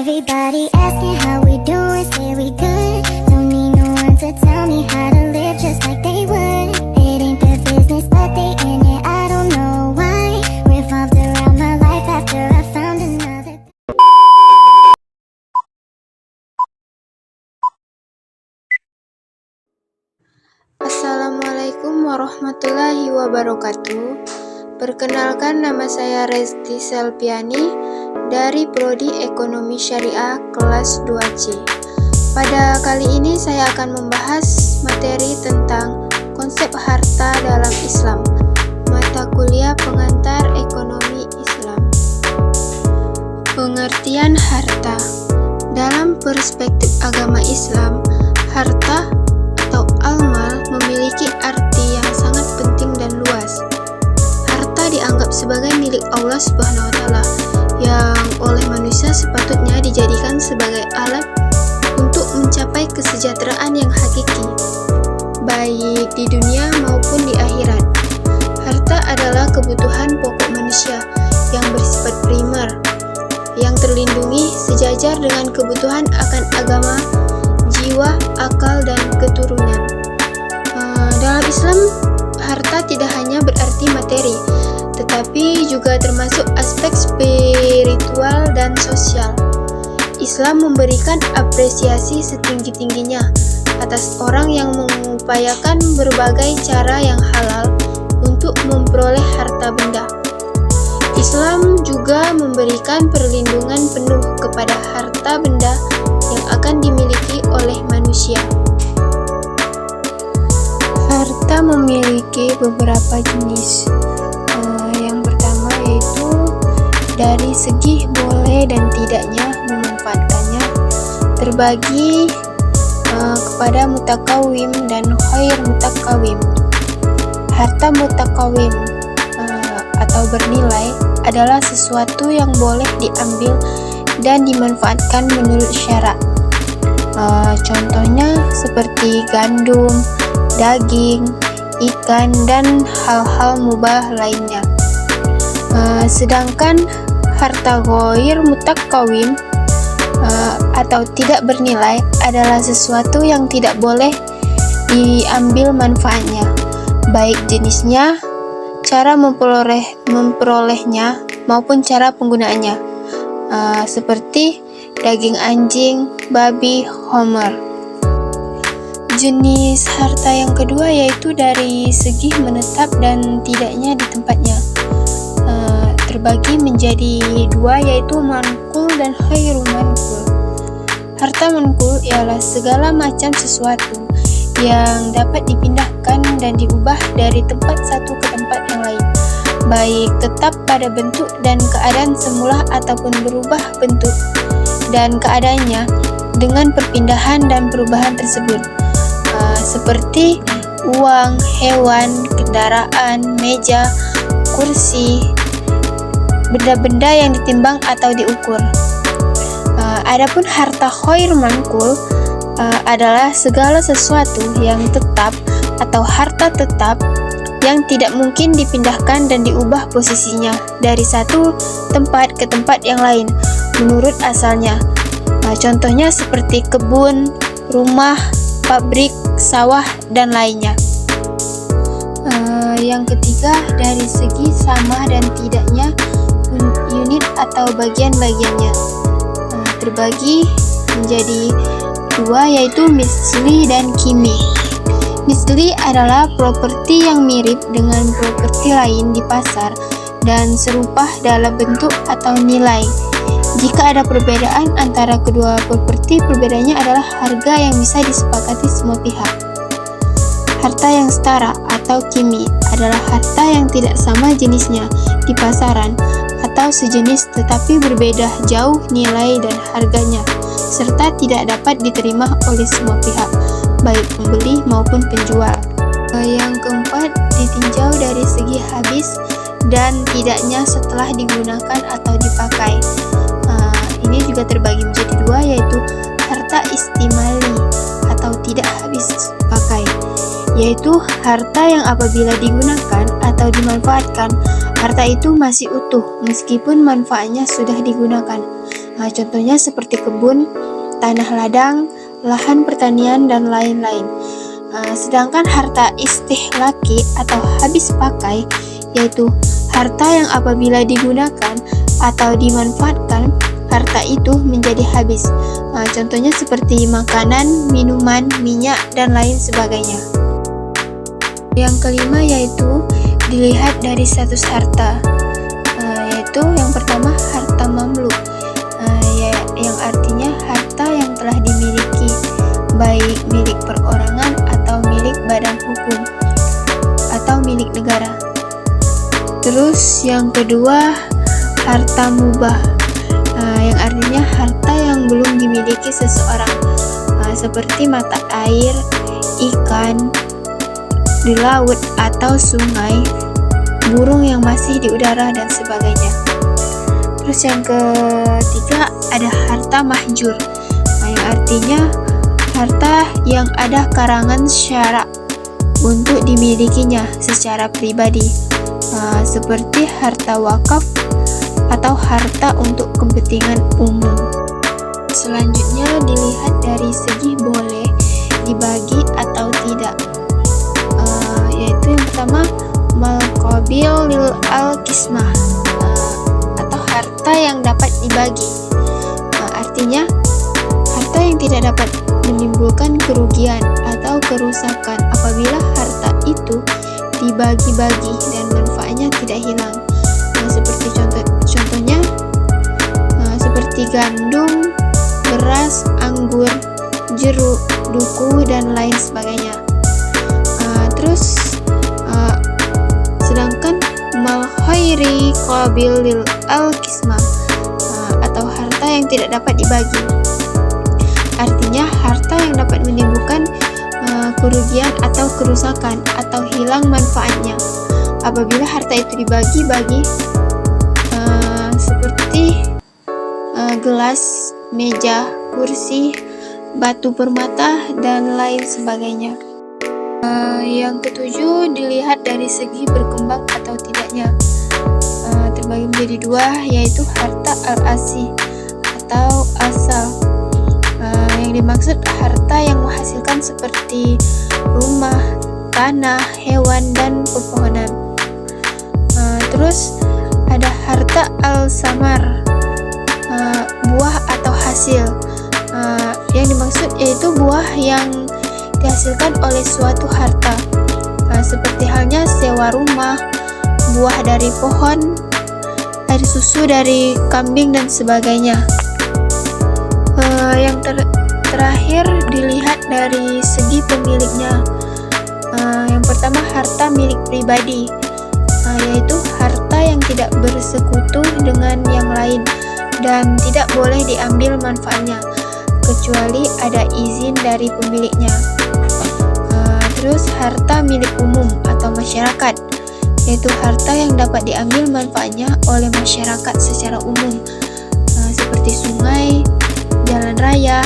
Everybody asking how we doing, say we good. Don't need no one to tell me how to live just like they would. It ain't their business, but they in it, I don't know why. Revolved around my life after I found another. Assalamualaikum warahmatullahi wabarakatuh. Perkenalkan, nama saya Resti Selpiani dari Prodi Ekonomi Syariah kelas 2C. Pada kali ini saya akan membahas materi tentang konsep harta dalam Islam, mata kuliah pengantar ekonomi Islam. Pengertian harta dalam perspektif agama Islam, harta atau al-mal memiliki arti yang sangat penting dan luas. Harta dianggap sebagai milik Allah Subhanahu wa Ta'ala, yang oleh manusia sepatutnya dijadikan sebagai alat untuk mencapai kesejahteraan yang hakiki, baik di dunia maupun di akhirat. Harta adalah kebutuhan pokok manusia yang bersifat primer, yang terlindungi sejajar dengan kebutuhan akan agama, jiwa, akal, dan keturunan. Dalam Islam, harta tidak hanya berarti materi, tetapi juga termasuk aspek spiritual dan sosial. Islam memberikan apresiasi setinggi-tingginya atas orang yang mengupayakan berbagai cara yang halal untuk memperoleh harta benda. Islam juga memberikan perlindungan penuh kepada harta benda yang akan dimiliki oleh manusia. Harta memiliki beberapa jenis. Yang pertama yaitu dari segi boleh dan tidaknya memanfaatkannya, terbagi kepada mutakawim dan ghair mutakawim. Harta mutakawim atau bernilai adalah sesuatu yang boleh diambil dan dimanfaatkan menurut syarak. Contohnya seperti gandum, daging, ikan, dan hal-hal mubah lainnya. Sedangkan harta ghair mutakawim atau tidak bernilai adalah sesuatu yang tidak boleh diambil manfaatnya, baik jenisnya, cara memperolehnya maupun cara penggunaannya, seperti daging anjing, babi, homer. Jenis harta yang kedua yaitu dari segi menetap dan tidaknya di tempatnya, terbagi menjadi dua, yaitu manqul dan ghairu manqul. Harta manqul ialah segala macam sesuatu yang dapat dipindahkan dan diubah dari tempat satu ke tempat yang lain, baik tetap pada bentuk dan keadaan semula ataupun berubah bentuk dan keadaannya dengan perpindahan dan perubahan tersebut, seperti uang, hewan, kendaraan, meja, kursi, benda-benda yang ditimbang atau diukur. Adapun harta ghair manqul adalah segala sesuatu yang tetap atau harta tetap yang tidak mungkin dipindahkan dan diubah posisinya dari satu tempat ke tempat yang lain menurut asalnya. Contohnya seperti kebun, rumah, pabrik, sawah, dan lainnya. Yang ketiga, dari segi sama dan tidaknya unit atau bagian-bagiannya, terbagi menjadi dua, yaitu misli dan kimi. Misli adalah properti yang mirip dengan properti lain di pasar dan serupa dalam bentuk atau nilai. Jika ada perbedaan antara kedua properti, perbedaannya adalah harga yang bisa disepakati semua pihak. Harta yang setara atau kimi adalah harta yang tidak sama jenisnya di pasaran atau sejenis tetapi berbeda jauh nilai dan harganya, serta tidak dapat diterima oleh semua pihak, baik pembeli maupun penjual. Yang keempat, ditinjau dari segi habis dan tidaknya setelah digunakan atau dipakai. Ini juga terbagi menjadi dua, yaitu harta istimali atau tidak habis pakai, yaitu harta yang apabila digunakan atau dimanfaatkan, harta itu masih utuh meskipun manfaatnya sudah digunakan. Contohnya seperti kebun, tanah ladang, lahan pertanian, dan lain-lain. Sedangkan harta istihlaki atau habis pakai, yaitu harta yang apabila digunakan atau dimanfaatkan, harta itu menjadi habis. Contohnya seperti makanan, minuman, minyak, dan lain sebagainya. Yang kelima yaitu dilihat dari status harta, yaitu yang pertama harta mamluk, yang artinya harta yang telah dimiliki, baik milik perorangan atau milik badan hukum atau milik negara. Terus yang kedua harta mubah, yang artinya harta yang belum dimiliki seseorang, seperti mata air, ikan di laut atau sungai, burung yang masih di udara, dan sebagainya. Terus yang ketiga ada harta mahjur, yang artinya harta yang ada karangan syarak untuk dimilikinya secara pribadi, seperti harta wakaf atau harta untuk kepentingan umum. Selanjutnya dilihat dari segi boleh dibagi atau tidak, yaitu yang pertama mal-qabil lil al-qismah, atau harta yang dapat dibagi. Artinya harta yang tidak dapat menimbulkan kerugian atau kerusakan apabila harta itu dibagi-bagi dan manfaatnya tidak hilang. Seperti contohnya seperti gandum, beras, anggur, jeruk, duku, dan lain sebagainya. Terus sedangkan mal khairi qabil lil al-qismah, atau harta yang tidak dapat dibagi, artinya harta yang dapat menimbulkan kerugian atau kerusakan atau hilang manfaatnya apabila harta itu dibagi-bagi, seperti gelas, meja, kursi, batu permata, dan lain sebagainya. Yang ketujuh dilihat dari segi berkembang atau tidaknya, terbagi menjadi dua, yaitu harta al-asli atau asal. Yang dimaksud harta yang menghasilkan seperti rumah, tanah, hewan, dan pepohonan. Terus ada harta al-samar, buah atau hasil. Yang dimaksud yaitu buah yang dihasilkan oleh suatu harta, seperti halnya sewa rumah, buah dari pohon, air susu dari kambing, dan sebagainya. Yang terakhir dilihat dari segi pemiliknya. Yang pertama harta milik pribadi, yaitu harta yang tidak bersekutu dengan yang lain dan tidak boleh diambil manfaatnya kecuali ada izin dari pemiliknya. Terus harta milik umum atau masyarakat, yaitu harta yang dapat diambil manfaatnya oleh masyarakat secara umum, seperti sungai, jalan raya,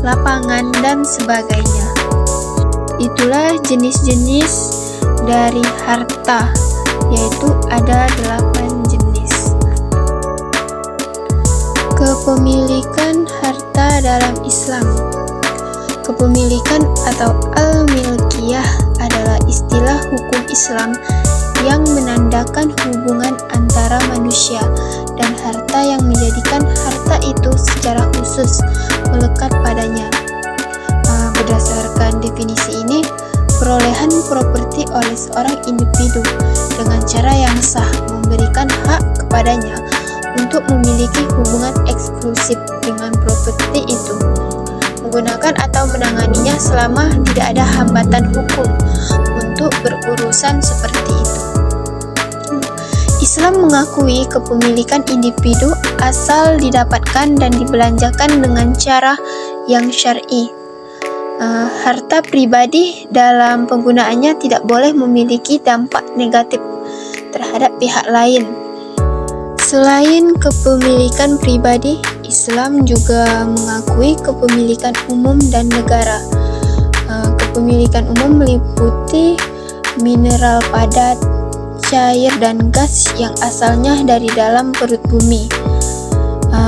lapangan, dan sebagainya. Itulah jenis-jenis dari harta, yaitu ada 8 jenis. Kepemilikan harta dalam Islam. Kepemilikan atau al-milkiyah adalah istilah hukum Islam yang menandakan hubungan antara manusia dan harta yang menjadikan harta itu secara khusus melekat padanya. Berdasarkan definisi ini, perolehan properti oleh seorang individu dengan cara yang sah memberikan hak kepadanya untuk memiliki hubungan eksklusif dengan properti itu, menggunakan atau menanganinya selama tidak ada hambatan hukum untuk berurusan seperti itu. Islam mengakui kepemilikan individu asal didapatkan dan dibelanjakan dengan cara yang syar'i. Harta pribadi dalam penggunaannya tidak boleh memiliki dampak negatif terhadap pihak lain. Selain kepemilikan pribadi, Islam juga mengakui kepemilikan umum dan negara. Kepemilikan umum meliputi mineral padat, cair, dan gas yang asalnya dari dalam perut bumi.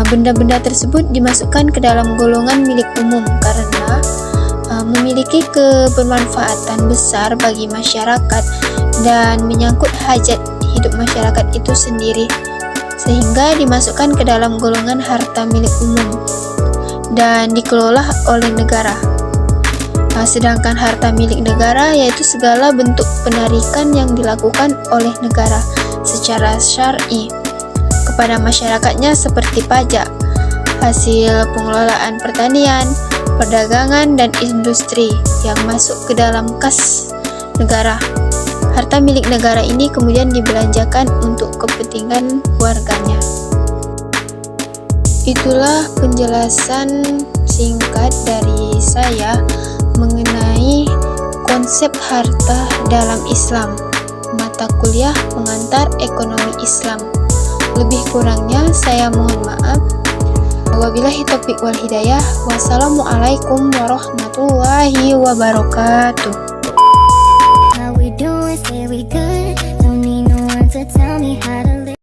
Benda-benda tersebut dimasukkan ke dalam golongan milik umum karena memiliki kebermanfaatan besar bagi masyarakat dan menyangkut hajat hidup masyarakat itu sendiri, sehingga dimasukkan ke dalam golongan harta milik umum dan dikelola oleh negara. Sedangkan harta milik negara yaitu segala bentuk penarikan yang dilakukan oleh negara secara syar'i kepada masyarakatnya seperti pajak, hasil pengelolaan pertanian, perdagangan, dan industri yang masuk ke dalam kas negara. Harta milik negara ini kemudian dibelanjakan untuk kepentingan warganya. Itulah penjelasan singkat dari saya mengenai konsep harta dalam Islam, mata kuliah pengantar ekonomi Islam. Lebih kurangnya saya mohon maaf. Wabillahi taufiq wal hidayah. Wassalamualaikum warahmatullahi wabarakatuh. How we doing? Say we good. Don't need no one to tell me how to live.